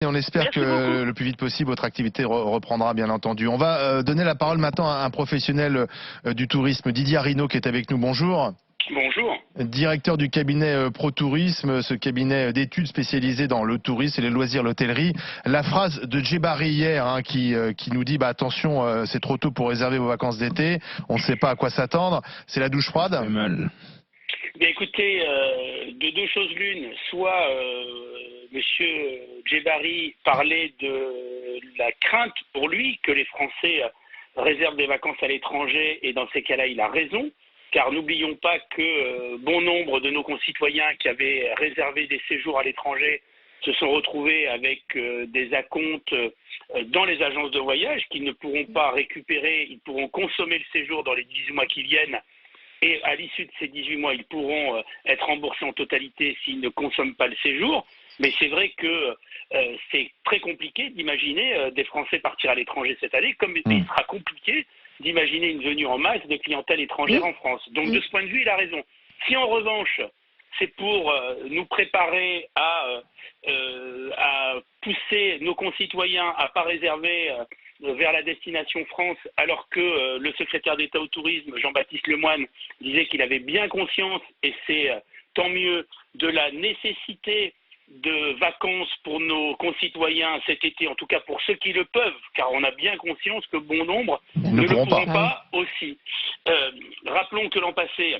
et on espère Merci que beaucoup. le plus vite possible votre activité reprendra, bien entendu. On va donner la parole maintenant à un professionnel du tourisme, Didier Arinaud, qui est avec nous. Bonjour. Bonjour. Directeur du cabinet ProTourisme, ce cabinet d'études spécialisé dans le tourisme et les loisirs, l'hôtellerie. La phrase de Djebari hier qui nous dit attention, c'est trop tôt pour réserver vos vacances d'été, on ne sait pas à quoi s'attendre, c'est la douche froide. Bien, écoutez, de deux choses l'une, soit Monsieur Djebari parlait de la crainte pour lui que les Français réservent des vacances à l'étranger, et dans ces cas-là, il a raison. Car n'oublions pas que bon nombre de nos concitoyens qui avaient réservé des séjours à l'étranger se sont retrouvés avec des acomptes dans les agences de voyage qu'ils ne pourront pas récupérer. Ils pourront consommer le séjour dans les 18 mois qui viennent, et à l'issue de ces 18 mois, ils pourront être remboursés en totalité s'ils ne consomment pas le séjour. Mais c'est vrai que c'est très compliqué d'imaginer des Français partir à l'étranger cette année, comme il sera compliqué d'imaginer une venue en masse de clientèle étrangère en France. Donc de ce point de vue, il a raison. Si en revanche, c'est pour nous préparer à pousser nos concitoyens à ne pas réserver vers la destination France, alors que le secrétaire d'État au tourisme, Jean-Baptiste Lemoyne, disait qu'il avait bien conscience, et c'est tant mieux, de la nécessité de vacances pour nos concitoyens cet été, en tout cas pour ceux qui le peuvent, car on a bien conscience que bon nombre ne le pourront pas aussi. Rappelons que l'an passé,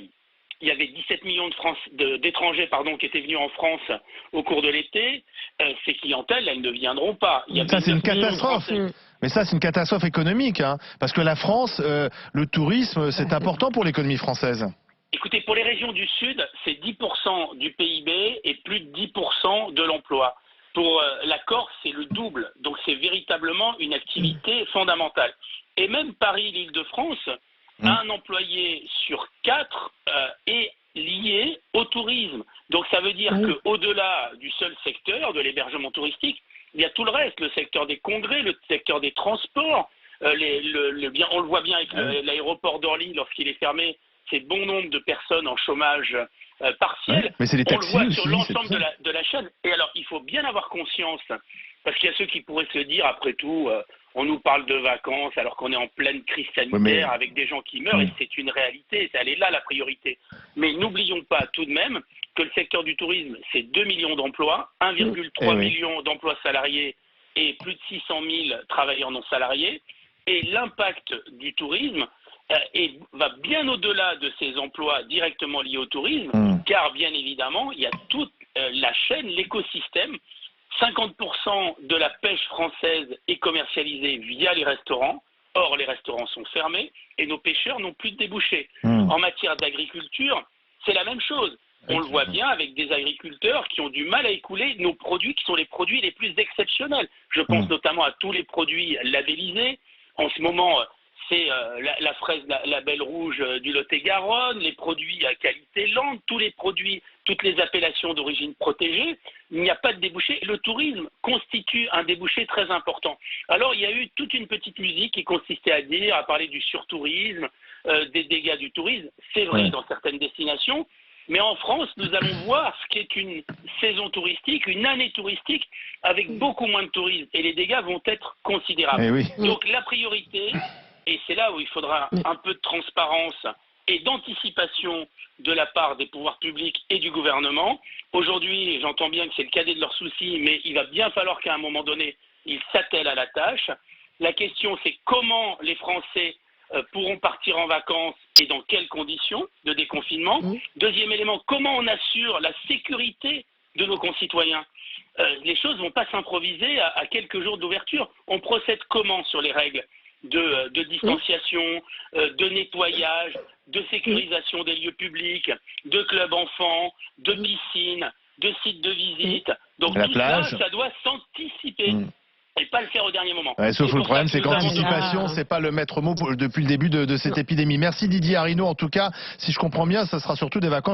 il y avait 17 millions d'étrangers qui étaient venus en France au cours de l'été. Ces clientèles, elles ne viendront pas. Ça, c'est une catastrophe. Mais ça, c'est une catastrophe économique, parce que la France, le tourisme, c'est important pour l'économie française. Écoutez, pour les régions du Sud, c'est 10% du PIB et plus de 10% de l'emploi. Pour la Corse, c'est le double. Donc, c'est véritablement une activité fondamentale. Et même Paris, l'Île-de-France, un employé sur 4 est lié au tourisme. Donc, ça veut dire qu'au-delà du seul secteur de l'hébergement touristique, il y a tout le reste, le secteur des congrès, le secteur des transports. On le voit bien avec l'aéroport d'Orly lorsqu'il est fermé. C'est bon nombre de personnes en chômage partiel. Mais c'est les taxis on le voit aussi, sur l'ensemble de la chaîne. Et alors, il faut bien avoir conscience, parce qu'il y a ceux qui pourraient se dire, après tout, on nous parle de vacances alors qu'on est en pleine crise sanitaire avec des gens qui meurent, et c'est une réalité, elle est là la priorité. Mais n'oublions pas tout de même que le secteur du tourisme, c'est 2 millions d'emplois, 1,3 million d'emplois salariés et plus de 600 000 travailleurs non salariés. Et l'impact du tourisme va bien au-delà de ces emplois directement liés au tourisme, car bien évidemment, il y a toute la chaîne, l'écosystème. 50% de la pêche française est commercialisée via les restaurants. Or, les restaurants sont fermés et nos pêcheurs n'ont plus de débouchés. En matière d'agriculture, c'est la même chose. On le voit bien avec des agriculteurs qui ont du mal à écouler nos produits qui sont les produits les plus exceptionnels. Je pense notamment à tous les produits labellisés. En ce moment, c'est la fraise label rouge du Lot-et-Garonne, les produits à qualité lente, tous les produits, toutes les appellations d'origine protégée. Il n'y a pas de débouché. Le tourisme constitue un débouché très important. Alors, il y a eu toute une petite musique qui consistait à parler du surtourisme, des dégâts du tourisme. C'est vrai dans certaines destinations. Mais en France, nous allons voir ce qu'est une saison touristique, une année touristique, avec beaucoup moins de tourisme. Et les dégâts vont être considérables. Donc la priorité, et c'est là où il faudra un peu de transparence et d'anticipation de la part des pouvoirs publics et du gouvernement. Aujourd'hui, j'entends bien que c'est le cadet de leurs soucis, mais il va bien falloir qu'à un moment donné, ils s'attellent à la tâche. La question, c'est comment les Français pourront partir en vacances et dans quelles conditions de déconfinement. Deuxième élément, comment on assure la sécurité de nos concitoyens. Les choses ne vont pas s'improviser à quelques jours d'ouverture. On procède comment sur les règles de distanciation, de nettoyage, de sécurisation des lieux publics, de clubs enfants, de piscines, de sites de visite. Donc tout ça, ça doit s'anticiper. Et pas le faire au dernier moment. Sauf le problème, c'est qu'anticipation, c'est pas le maître mot depuis le début de cette épidémie. Merci Didier Arinaud. En tout cas, si je comprends bien, ça sera surtout des vacances